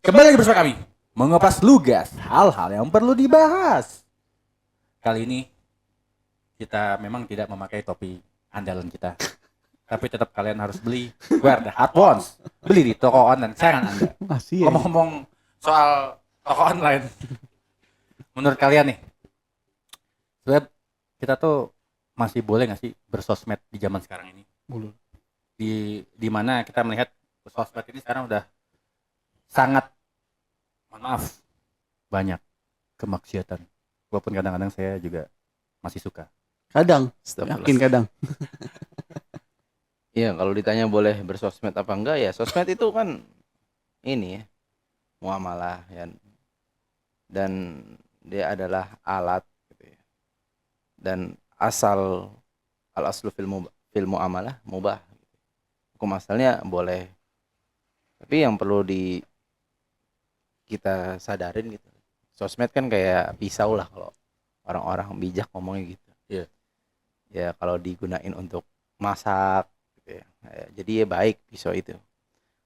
Kembali lagi bersama kami mengupas lugas hal-hal yang perlu dibahas. Kali ini kita memang tidak memakai topi andalan kita, tapi tetap kalian harus beli Wear the Hard Ones. Beli di toko online sayangan Anda. Masih ya. Ngomong-ngomong soal toko online, menurut kalian nih, sebenarnya kita tuh masih boleh nggak sih bersosmed di zaman sekarang ini? Boleh. Di mana kita melihat sosmed ini sekarang udah sangat, mohon maaf, banyak kemaksiatan. Walaupun kadang-kadang saya juga masih suka. Kadang, yakin kadang. Iya, kalau ditanya boleh bersosmed apa enggak, ya sosmed itu kan ini ya, muamalah ya. Dan dia adalah alat gitu ya. Dan asal al-aslu fil muamalah mubah. Hukum asalnya boleh. Tapi yang perlu kita sadarin gitu. Sosmed kan kayak pisau lah kalau orang-orang bijak ngomongnya gitu. Iya. Ya kalau digunain untuk masak gitu ya. Jadi ya baik pisau itu.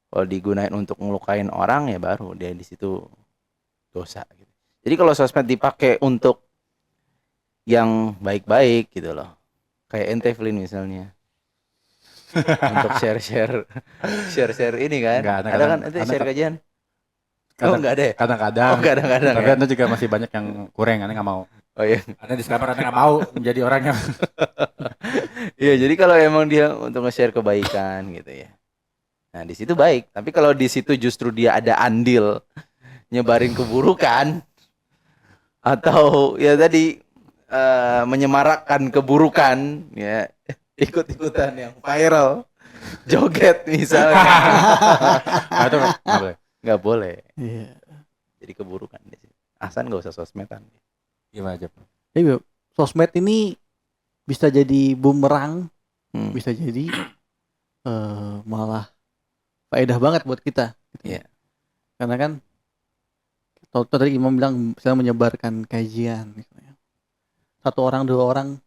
Kalau digunain untuk ngelukain orang ya baru dia di situ dosa gitu. Jadi kalau sosmed dipakai untuk yang baik-baik gitu loh. Kayak ente Flynn misalnya. Untuk share ini kan. Ada kan ente share kajian? Oh enggak ada ya? Kadang-kadang. Oh kadang-kadang Tapi ya? Anda juga masih banyak yang kurang, Anda nggak mau. Oh iya. Anda disclaimer, Anda nggak mau menjadi orang yang Iya, jadi kalau emang dia untuk nge-share kebaikan gitu ya. Nah, di situ baik. Tapi kalau di situ justru dia ada andil nyebarin keburukan atau ya tadi menyemarakkan keburukan ya, ikut-ikutan yang viral, joget misalnya. nah, itu nggak boleh. Nggak boleh. Iya. Jadi keburukan di situ. Ahsan nggak usah sosmedan. Gimana aja? Jadi sosmed ini bisa jadi bumerang, bisa jadi malah faedah banget buat kita. Gitu. Iya. Karena kan contoh tadi Imam bilang saya menyebarkan kajian misalnya. Satu orang, dua orang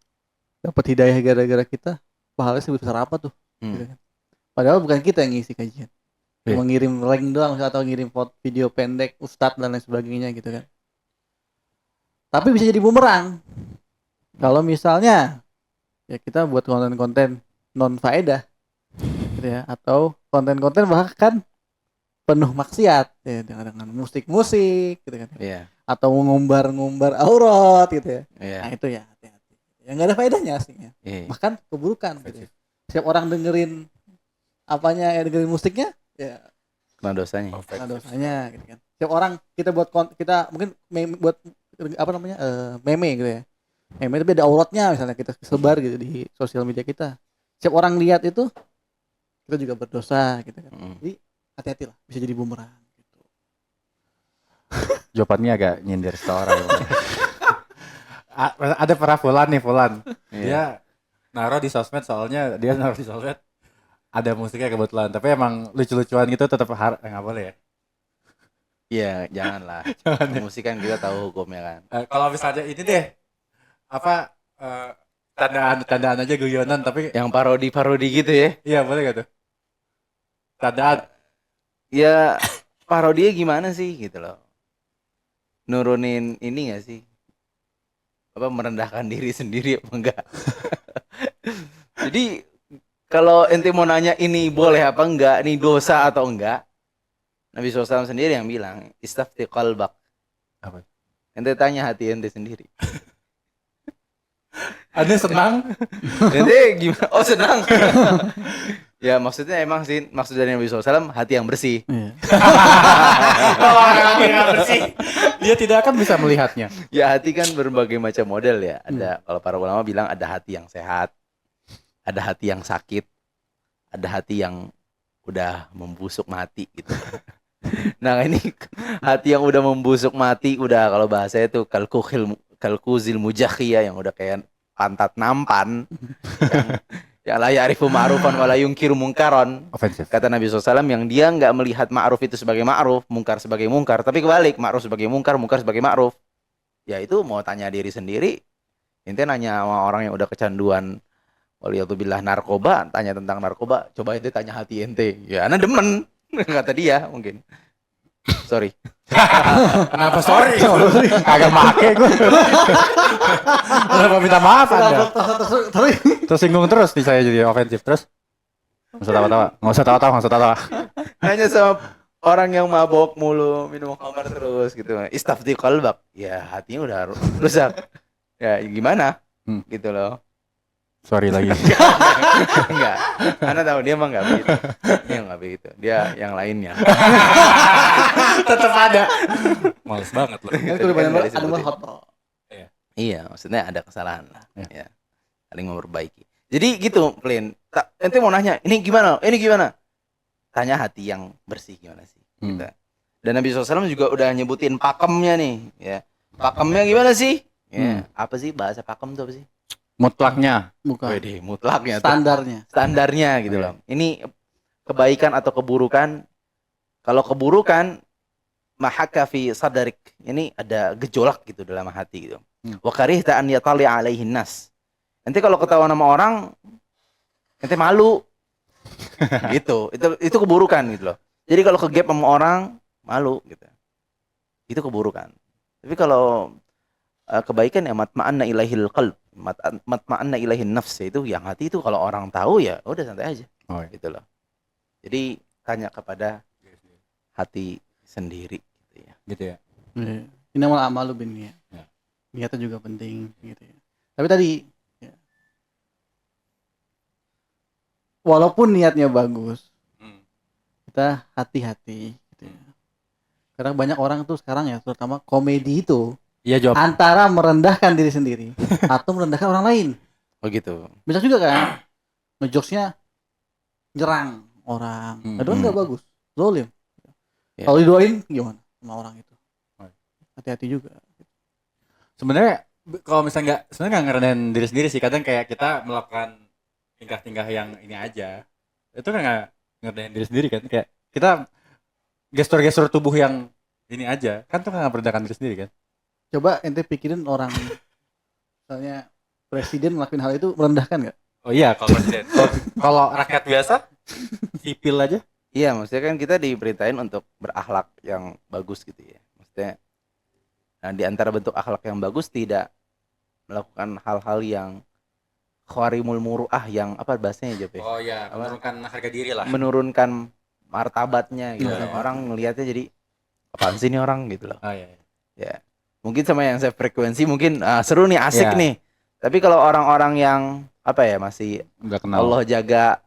dapat hidayah gara-gara kita, pahalanya sebesar apa tuh? Gitu kan. Padahal bukan kita yang ngisi kajian. Cuma ngirim link doang atau ngirim foto video pendek ustadz dan lain sebagainya gitu kan. Tapi bisa jadi bumerang. Kalau misalnya ya kita buat konten-konten non faedah gitu ya, atau konten-konten bahkan penuh maksiat ya, dengan musik-musik gitu kan. Iya. Atau ngumbar-ngumbar aurat gitu ya. Iya. Nah itu ya hati-hati. Ya nggak ada faedahnya aslinya. Iya. Bahkan keburukan gitu. Setiap orang dengerin dengerin musiknya ya Kena dosanya. kena dosanya gitu kan. Setiap orang kita buat kita mungkin buat meme gitu ya. Meme tapi ada auratnya misalnya kita sebar gitu di sosial media kita. Setiap orang lihat itu kita juga berdosa gitu kan. Jadi hati-hatilah bisa jadi bumerang gitu. Jawabannya agak nyindir seorang. Ada pernah Fulan. Dia naruh di sosmed, soalnya dia naruh di sosmed ada musiknya kebetulan, tapi emang lucu-lucuan gitu tetap nggak boleh ya. Iya, janganlah. Musik kan kita tahu hukumnya kan. Kalau misalnya ini deh tandaan aja guyonan, tapi Yang parodi gitu ya. iya boleh gak tuh? Tandaan. Ya parodinya gimana sih gitu loh. Nurunin ini gak sih? Apa merendahkan diri sendiri apa enggak? Jadi kalau ente mau nanya ini boleh apa enggak, ini dosa atau enggak, Nabi SAW sendiri yang bilang, istafti qalbak. Apa? Ente tanya hati ente sendiri. Anda senang? Ente gimana? Oh senang. Ya maksudnya emang sih, maksud dari Nabi SAW hati yang bersih. Iya. Kalau hati nggak bersih, dia tidak akan bisa melihatnya. Ya hati kan berbagai macam model ya. Ada kalau para ulama bilang ada hati yang sehat, ada hati yang sakit, ada hati yang udah membusuk mati gitu. Nah ini hati yang udah membusuk mati, udah kalau bahasanya tuh kalkuzil mujakhiyah, yang udah kayak pantat nampan, yang la ya'rifu ma'rufan wa la yunkiru munkaron. Ofensif. Kata Nabi SAW yang dia nggak melihat ma'ruf itu sebagai ma'ruf, mungkar sebagai mungkar, tapi kebalik, ma'ruf sebagai mungkar, mungkar sebagai ma'ruf. Ya itu mau tanya diri sendiri. Ente nanya sama orang yang udah kecanduan waliyatubillah narkoba, tanya tentang narkoba, coba ente tanya hati ente. Ya ana demen, kata dia mungkin. Sorry. Kenapa sorry? Kagak make gue. Kenapa minta maaf Anda? Tersinggung terus nih saya jadi ofensif terus. Nggak usah tawa-tawa. Nggak usah tawa-tawa. Nanya sama orang yang mabok mulu, minum khamar terus gitu. Istafti qalbak. Ya hatinya udah rusak. Ya gimana? Gitu loh. Sorry lagi. Enggak. Anda tahu dia mah enggak begitu. Dia enggak begitu. Dia yang lainnya. Tetap ada. Males banget loh. Kan Tadi kalau kan banyak nggak ada disebutin. hoto. Iya, maksudnya ada kesalahan lah. Ya. Ya. Saling memperbaiki. Jadi gitu, Plin. Ente mau nanya, ini gimana? Ini gimana? Tanya hati yang bersih gimana sih? Gitu. Dan Nabi SAW juga udah nyebutin pakemnya nih, ya. Pakemnya gimana sih? Ya, apa sih bahasa pakem itu apa sih? Mutlaknya. Bukan. Wede, mutlaknya tuh. Standarnya. Gitu loh. Ini kebaikan atau keburukan. Kalau keburukan mahaka fi sadarik. Ini ada gejolak gitu dalam hati gitu. Wa karihta an yatali alaihin nas. Nanti kalau ketahuan sama orang ente malu. Gitu. Itu keburukan gitu loh. Jadi kalau kegap sama orang malu gitu. Itu keburukan. Tapi kalau kebaikan ya matma'anna ilaihil qalb, matma'anna ilaihin nafs, itu yang hati itu kalau orang tahu ya udah santai aja. Oh, iya. Gitu loh. Jadi tanya kepada hati sendiri gitu ya. Gitu ya. Ini malah amal lu bin ya. Niatnya juga penting gitu ya. Tapi tadi ya, walaupun niatnya bagus, kita hati-hati gitu ya. Karena banyak orang tuh sekarang ya, terutama komedi itu Iya jawab. antara merendahkan diri sendiri atau merendahkan orang lain. Oh gitu. Bisa juga kan ngejokesnya nyerang orang. Itu nggak bagus, zolim. Ya. Kalau didoain gimana sama orang itu? Hati-hati juga. Sebenarnya kalau misalnya nggak ngerendahin diri sendiri sih, kadang kayak kita melakukan tingkah-tingkah yang ini aja, itu kan nggak ngerendahin diri sendiri kan, kayak kita gestur-gestur tubuh yang ini aja kan tuh nggak merendahkan diri sendiri kan. Coba ente pikirin orang misalnya presiden ngelakuin hal itu merendahkan nggak? Oh iya kalau presiden. Kalau rakyat biasa sipil aja. Iya, maksudnya kan kita diperintahin untuk berakhlak yang bagus gitu ya. Maksudnya nah, di antara bentuk akhlak yang bagus tidak melakukan hal-hal yang khawarimul muru'ah, yang apa bahasanya Jop ya? Oh iya, menurunkan harga diri lah. Menurunkan martabatnya gitu. Iya. Orang ngelihatnya jadi apaan sih ini orang gitu loh. Oh iya. Ya. Mungkin sama yang saya frekuensi mungkin seru nih, asik Iya. nih. Tapi kalau orang-orang yang apa ya, masih Nggak kenal. Allah jaga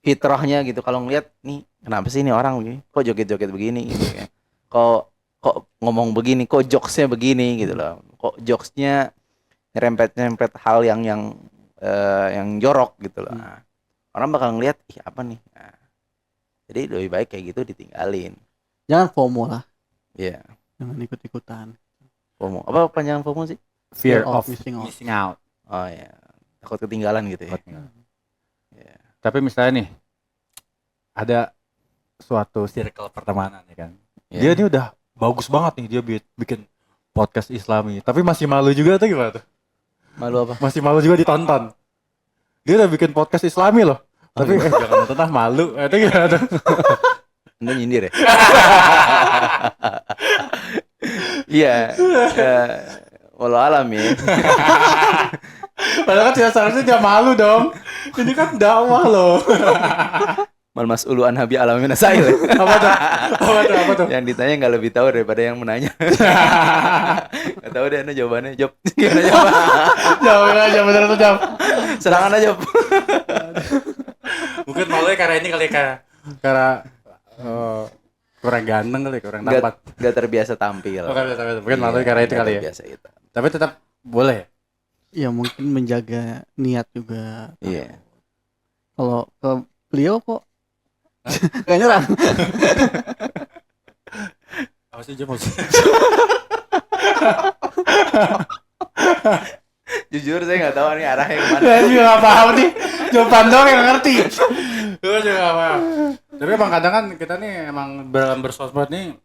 fitrahnya gitu, kalau ngelihat nih kenapa sih ini orang begini, kok joget-joget begini gitu ya, kok ngomong begini, kok jokesnya begini gitu loh, kok jokesnya nyerempet hal yang jorok gitu loh. Nah, orang bakal ngelihat ih apa nih. Nah, jadi lebih baik kayak gitu ditinggalin. Jangan FOMO lah, Iya. jangan ikut-ikutan. FOMO apa panjangan FOMO sih? Fear of missing out. out. Oh ya, takut ketinggalan gitu ya. Ya. Tapi misalnya nih ada suatu circle pertemanan ya kan. Ya. Dia ini udah bagus banget nih, dia bikin podcast Islami, tapi masih malu juga tuh gimana tuh? Malu apa? Masih malu juga ditonton. Dia udah bikin podcast Islami loh. Tapi jangan nonton malu. Itu gimana tuh? Anda nyindir ya? Iya. Walau alam ya. Padahal kan seharusnya dia malu dong. Ini kan dakwah loh. Mal mas'ulu an habi alamin asail. Apa tuh? Yang ditanya nggak lebih tahu daripada yang menanya. Nggak tahu deh Anda jawabannya. Job. Gimana jawab? Jawab aja, bener tuh jawab. Serangan aja. Job. Mungkin malunya karena ini kali, karena kurang ganteng kali, kurang tampan. Nggak terbiasa tampil. Mungkin malunya karena itu kali ya. Terbiasa itu. Tapi tetap boleh. Ya mungkin menjaga niat juga. Iya. Kalau ke beliau kok gak nyerang. Apa sih Jom? Jujur saya nggak tahu nih arahnya kemana. Saya juga gak paham nih. Jawaban doang yang ngerti. Gue juga gak paham. Tapi emang kadang kan kita nih emang dalam bersosmed nih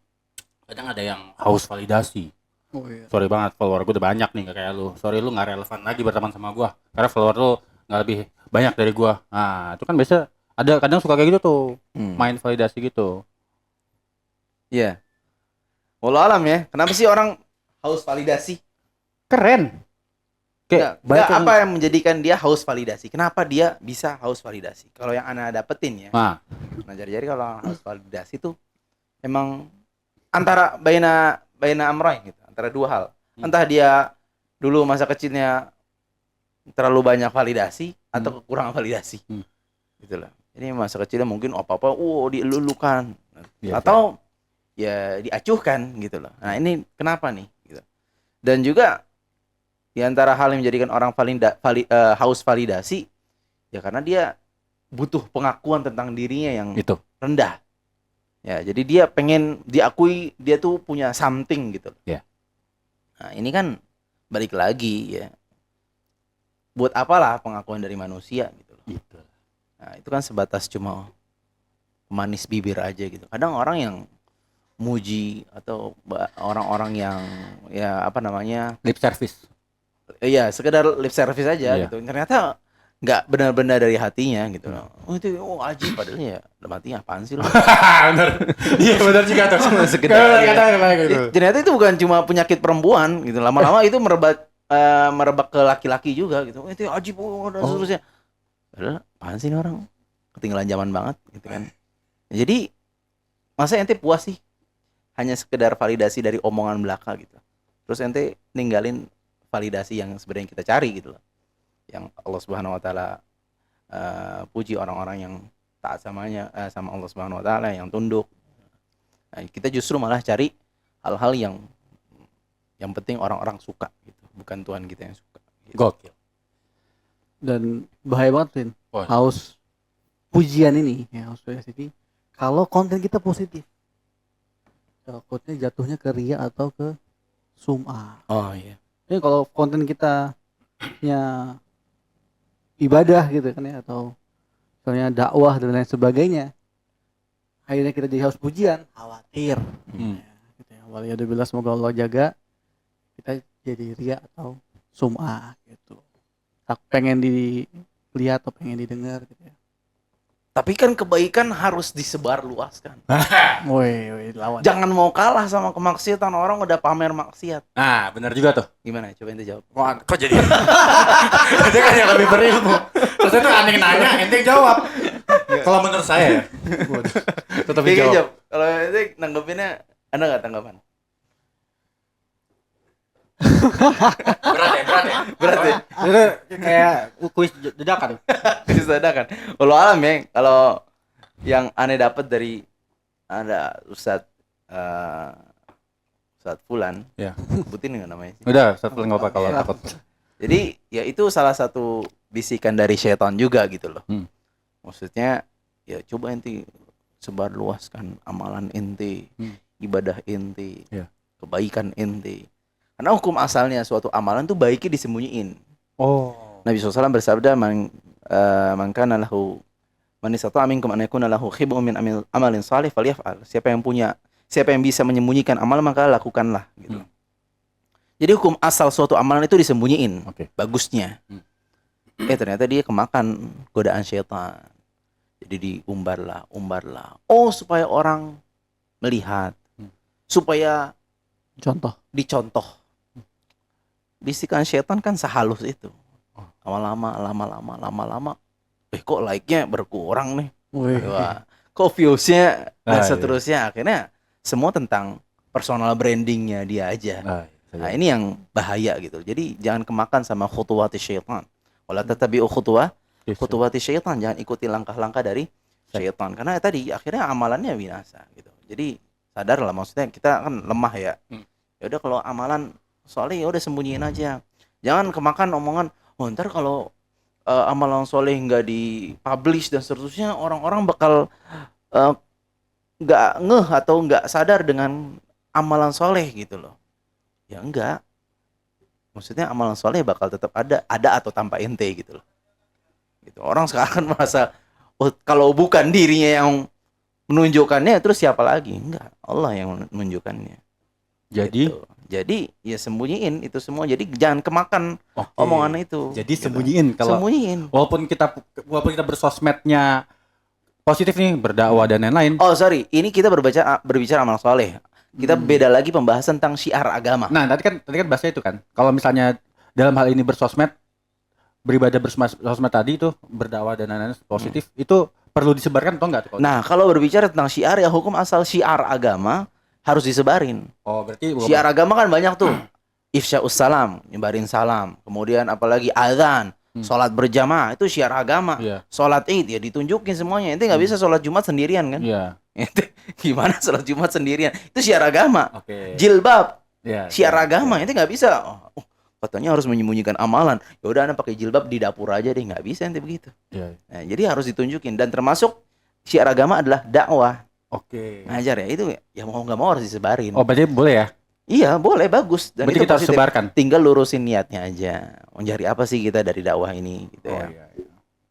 kadang ada yang haus validasi. Oh iya. Sorry banget, follower gue udah banyak nih, gak kayak lu. Sorry lu gak relevan lagi berteman sama gue karena follower lu gak lebih banyak dari gue. Nah itu kan biasa ada kadang suka kayak gitu tuh, main validasi gitu. Iya. Wallah alam ya. Kenapa sih orang haus validasi? Keren. Kayak Nggak, apa yang menjadikan dia haus validasi? Kenapa dia bisa haus validasi? Kalau yang ana dapetin ya. Nah, Jadi kalau haus validasi tuh emang antara baina amrayn gitu, antara dua hal. Entah dia dulu masa kecilnya terlalu banyak validasi atau kekurangan validasi. Gitu lah. Ini masa kecilnya mungkin apa-apa dilulukan Iya, atau ya diacuhkan gitu loh. Nah, ini kenapa nih gitu. Dan juga di antara hal yang menjadikan orang haus validasi ya karena dia butuh pengakuan tentang dirinya yang itu. rendah. Ya, jadi dia pengen diakui dia tuh punya something gitu. Ya. Nah, ini kan balik lagi ya. Buat apalah pengakuan dari manusia gitu loh. Gitu. Nah, itu kan sebatas cuma manis bibir aja gitu. Kadang orang yang muji atau orang-orang yang ya apa namanya? Lip service. Iya, sekedar lip service aja Iya. gitu. Ternyata nggak benar-benar dari hatinya gitu loh. Oh itu aji padahal ya dalam hatinya apaan sih lo? Bener. Iya benar juga tuh. Cuma sekedar ya. gitu. Ternyata itu bukan cuma penyakit perempuan gitu. Lama-lama itu merebak ke laki-laki juga gitu. Itu aji dan seterusnya. Padahal apaan sih ini orang? Ketinggalan zaman banget gitu kan. Jadi masa ente puas sih hanya sekedar validasi dari omongan belaka gitu. Terus ente ninggalin validasi yang sebenarnya kita cari gitu loh. Yang Allah Subhanahu wa taala puji orang-orang yang taat sama Allah Subhanahu wa taala, yang tunduk. Nah, kita justru malah cari hal-hal yang penting orang-orang suka gitu, bukan Tuhan kita yang suka. Gitu. Gokil. Dan bahaya banget Vin. Wah. Haus pujian ini ya, haus validasi ini kalau konten kita positif. Takutnya jatuhnya ke ria atau ke sum'ah. Oh iya. Jadi kalau konten kita nya ibadah gitu kan ya, atau misalnya dakwah dan lain sebagainya, akhirnya kita jadi haus pujian, khawatir. Gitu ya. Waliyadzubillah, semoga Allah jaga kita jadi ria atau sum'ah gitu. Tak pengen dilihat atau pengen didengar gitu ya. Tapi kan kebaikan harus disebarluaskan. Woi, lawan. Jangan mau kalah sama kemaksiatan, orang udah pamer maksiat. Nah, benar juga tuh. Gimana? Coba ente jawab. Wah, kok jadi? Itu kan yang lebih berilmu. Terus itu aneh nanya, ente jawab. Kalau menurut saya ya, tetap Oke, dijawab. jawab. Kalau ente nanggepinnya, ada nggak tanggapan? Berat ya. Berat ya? Itu kayak kuis dadakan. Disadakan. Kalau alam ya, kalau yang aneh dapat dari ada Ustadz Fulan, Ya. sebutin nggak namanya sih? Udah, satu nggak apa kalau Ya. takut. Jadi ya itu salah satu bisikan dari setan juga gitu loh. Maksudnya ya coba ente sebarluaskan amalan ente, ibadah ente, Ya. kebaikan ente. Karena hukum asalnya suatu amalan tuh baiknya disembunyiin. Oh. Nabi SAW bersabda, man kana lahu man istata'a minkum an yakuna lahu khib'un min amalin salih falyaf'al. Siapa yang bisa menyembunyikan amal maka lakukanlah gitu. Jadi hukum asal suatu amalan itu disembunyiin. Oke. Bagusnya. Ternyata dia kemakan godaan syaitan. Jadi diumbarlah. Oh, supaya orang melihat. Supaya Contoh. dicontoh. Bisikan syaitan kan sehalus itu. Lama-lama, kok like-nya berkurang nih. Wih. Wah, kok views-nya dan Ah, iya. seterusnya. Akhirnya semua tentang personal brandingnya dia aja. Nah, ini yang bahaya gitu. Jadi jangan kemakan sama khutuwati syaitan. Wala tatabi'u khutuwati syaitan. Jangan ikuti langkah-langkah dari syaitan. Karena tadi akhirnya amalannya binasa gitu. Jadi sadarlah, maksudnya kita kan lemah ya. Ya udah kalau amalan soleh ya udah sembunyiin aja. Jangan kemakan omongan, oh ntar kalau amalan soleh nggak dipublish dan seterusnya, orang-orang bakal nggak ngeh atau nggak sadar dengan amalan soleh gitu loh. Ya enggak. Maksudnya amalan soleh bakal tetap ada atau tanpa ente gitu loh. Gitu. Orang sekarang merasa, oh kalau bukan dirinya yang menunjukkannya, terus siapa lagi? Enggak, Allah yang menunjukkannya. Jadi Gitu. Jadi ya sembunyiin itu semua. Jadi jangan kemakan omongan itu. Jadi sembunyiin kalau Sembunyiin. walaupun kita bersosmednya positif nih, berdakwah dan lain-lain. Oh sorry, ini kita berbicara amal soleh. Kita beda lagi pembahasan tentang syiar agama. Nah, tadi kan bahasnya itu kan. Kalau misalnya dalam hal ini bersosmed, beribadah bersosmed tadi itu berdakwah dan lain-lain positif, itu perlu disebarkan atau enggak tuh? Nah, kalau berbicara tentang syiar ya hukum asal syiar agama harus disebarin. Oh, berarti Syiar agama kan banyak tuh. Ifsya'us salam, nyebarin salam. Kemudian apalagi azan, sholat berjamaah, itu syiar agama. Iya. Sholat Id ya ditunjukin semuanya. Ente nggak bisa sholat Jumat sendirian kan? Iya. Ente gimana sholat Jumat sendirian? Itu syiar agama. Oke. Jilbab, Iya. syiar agama. Ente nggak bisa. Katanya harus menyembunyikan amalan. Ya udah anda pakai jilbab di dapur aja deh. Nggak bisa ente begitu. Iya. Nah, jadi harus ditunjukin. Dan termasuk syiar agama adalah dakwah. Oke. Ngajar ya itu ya mau nggak mau harus disebarin. Oh, berarti boleh ya? Iya boleh, bagus. Dan Berarti itu kita harus positif. sebarkan. Tinggal lurusin niatnya aja. Mencari apa sih kita dari dakwah ini gitu Oh, ya. iya.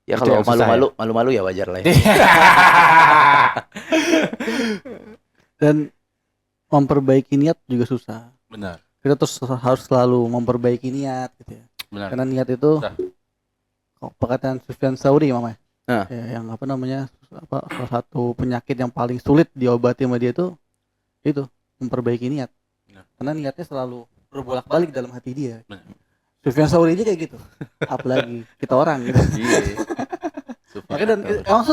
Ya Itu kalau yang susah malu-malu ya wajar lah ya. Dan memperbaiki niat juga susah. Benar. Kita terus harus selalu memperbaiki niat gitu ya. Benar. Karena niat itu Susah. perkataan Sufyan Tsauri Mama. Nah. Ya, yang apa namanya? Salah satu penyakit yang paling sulit diobati sama dia itu memperbaiki niat. Benar. Karena niatnya selalu berbolak-balik dalam hati dia. Benar. Sufyan Tsauri aja kayak gitu. Apalagi kita orang gitu. Iya. Makanya dan memang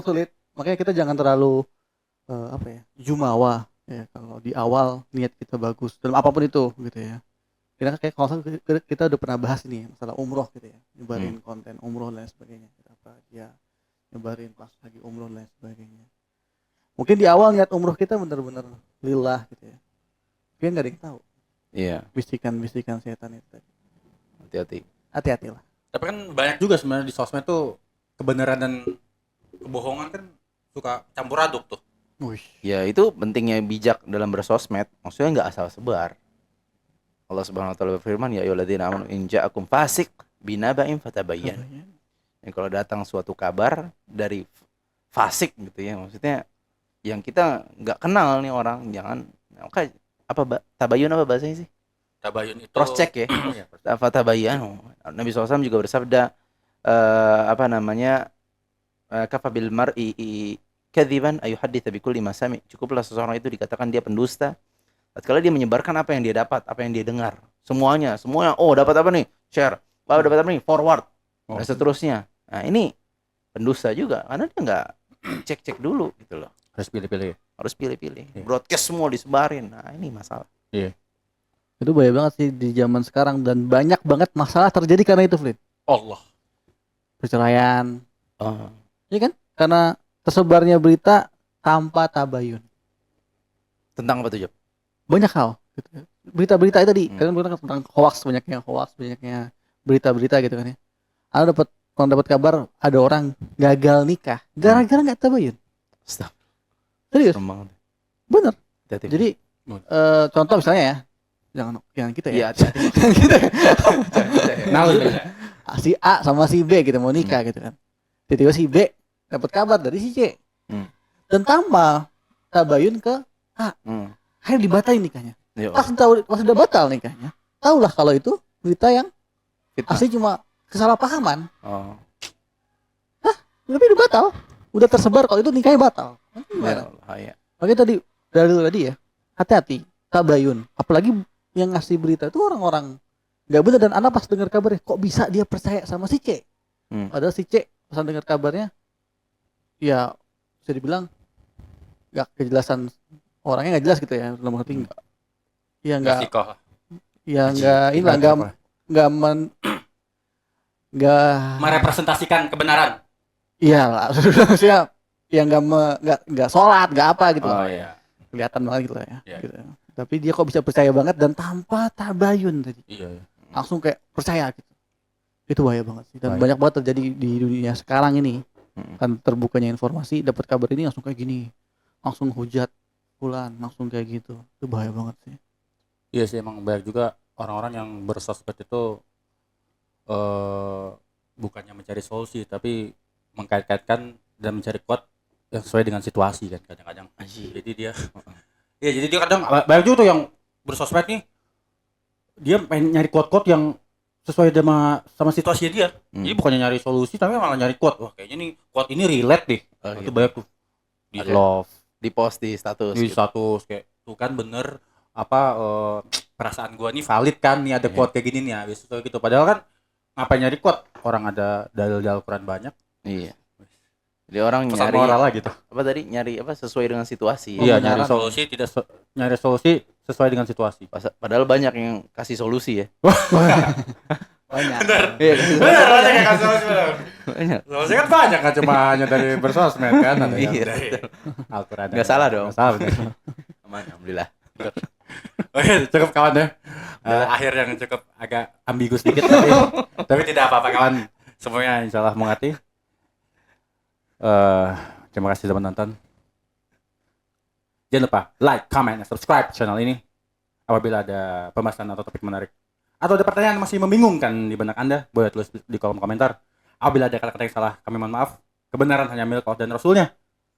sulit. Makanya kita jangan terlalu jumawa ya kalau di awal niat kita bagus dalam apapun itu gitu ya. Kita udah pernah bahas nih masalah umroh gitu ya, nyebarin konten umroh dan lain sebagainya. Apa dia nyebarin pas lagi umroh dan lain sebagainya. Mungkin di awal niat umroh kita benar-benar lillah gitu ya. Mungkin nggak ada yang tahu. Iya. Bisikan-bisikan setan itu tadi. Hati-hati. Hati-hatilah. Tapi kan banyak juga sebenarnya di sosmed tuh kebenaran dan kebohongan kan suka campur aduk tuh. Wih. Ya itu pentingnya bijak dalam bersosmed. Maksudnya nggak asal sebar. Allah Subhanahu wa taala berfirman, ya ayyuhalladzina amanu in ja'akum fasiq binaba'in fatabayyan. Ya, kalau datang suatu kabar dari fasik gitu ya, maksudnya yang kita nggak kenal nih orang, jangan tabayun apa bahasanya sih? Tabayun itu Cross check ya. Fatabayyan. Nabi SAW juga bersabda kafa bil mar'i kadziban ayuhaddits bikulli ma sami. Cukuplah seseorang itu dikatakan dia pendusta tatkala dia menyebarkan apa yang dia dapat, apa yang dia dengar. Semuanya, dapat apa nih? Share. Dapat apa nih? Forward. Dan seterusnya. Nah, ini pendusta juga karena dia nggak cek dulu gitu loh. harus pilih-pilih. Harus pilih-pilih. Iya. Broadcast semua disebarin. Nah, ini masalah. Iya. Itu bahaya banget sih di zaman sekarang dan banyak banget masalah terjadi karena itu, Flint. Allah. Perceraian, Oh. ya kan? Karena tersebarnya berita tanpa tabayun. Tentang apa tuh, Job? Banyak hal gitu ya. Berita-berita itu tadi kalian bilang tentang hoax, banyaknya berita-berita gitu kan ya. Kalau dapat kabar ada orang gagal nikah gara-gara nggak tabayun. Stop. Serius? Serem banget. Bener. Hati-hati. Jadi contoh misalnya ya, jangan kita Iya, ya. hati-hati. Jangan kita. Nah, Si A sama si B gitu mau nikah gitu kan. Tiba-tiba si B dapat kabar dari si C. Dan tanpa tabayun ke akhirnya dibatalin nikahnya. Yo. Pas udah batal nikahnya, tahulah kalau itu berita yang asli cuma kesalahpahaman. Oh. Tapi udah batal, udah tersebar kalau itu nikahnya batal. Ya Allah, ya. Makanya tadi ya, hati-hati, tabayun. Apalagi yang ngasih berita itu orang-orang nggak benar, dan anak pas dengar kabarnya kok bisa dia percaya sama si C. Padahal si C pas dengar kabarnya ya bisa dibilang nggak kejelasan, orangnya nggak jelas gitu ya, dalam arti nggak merepresentasikan kebenaran. Iya lah, maksudnya ya nggak sholat, nggak apa gitu. Oh iya. Kelihatan banget gitu lah ya. Iya. Gitu. Tapi dia kok bisa percaya banget dan tanpa tabayun tadi. Iya. Langsung kayak percaya gitu. Itu bahaya banget sih. Dan Bahaya. banyak banget terjadi di dunia sekarang ini. Kan terbukanya informasi, dapat kabar ini langsung kayak gini. Langsung hujat fulan, langsung kayak gitu. Itu bahaya banget sih. Iya sih, emang banyak juga orang-orang yang bersosmed itu bukannya mencari solusi, tapi mengkait-kaitkan dan mencari quote yang sesuai dengan situasi kan kadang-kadang. Jadi dia kadang banyak juga tuh yang bersosmed nih, dia pengen nyari quote-quote yang sesuai sama situasinya dia. Jadi bukannya nyari solusi tapi malah nyari quote. Wah, kayaknya nih quote ini relate deh. Itu banyak tuh di love, di post di status di gitu. status kayak tuh kan bener apa perasaan gua nih valid kan nih ada Iya. quote kayak gini nih habis itu gitu. Padahal kan ngapain nyari quote? Orang ada dalil-dalil Quran banyak. Iya. Jadi orang Pesan nyari moral lah gitu. apa tadi? Nyari apa sesuai dengan situasi. Iya, Pembenaran. nyari solusi sesuai dengan situasi. Padahal banyak yang kasih solusi ya. Banyak. Iya, Banyak yang kasih solusi. banyak. Solusi kan banyak kan cuma hanya dari bersosmed kan ada yang Iya, dari Al-Qur'an. Nggak salah dong. Nggak salah bener. Aman, alhamdulillah. Oke, cukup kawan ya. Akhir yang cukup agak ambigu sedikit tapi tidak apa-apa kawan. Semuanya insyaallah mengerti. Terima kasih sudah menonton. Jangan lupa like, comment, dan subscribe channel ini apabila ada pembahasan atau topik menarik. Atau ada pertanyaan yang masih membingungkan di benak Anda, boleh tulis di kolom komentar. Apabila ada kata-kata yang salah, kami mohon maaf. Kebenaran hanya milik Allah dan Rasulnya.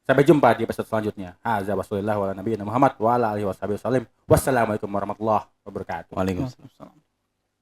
Sampai jumpa di episode selanjutnya. Hadza wa sallallahu ala nabiyina Muhammad wa ala alihi wasallam. Wassalamualaikum warahmatullahi wabarakatuh. Waalaikumsalam.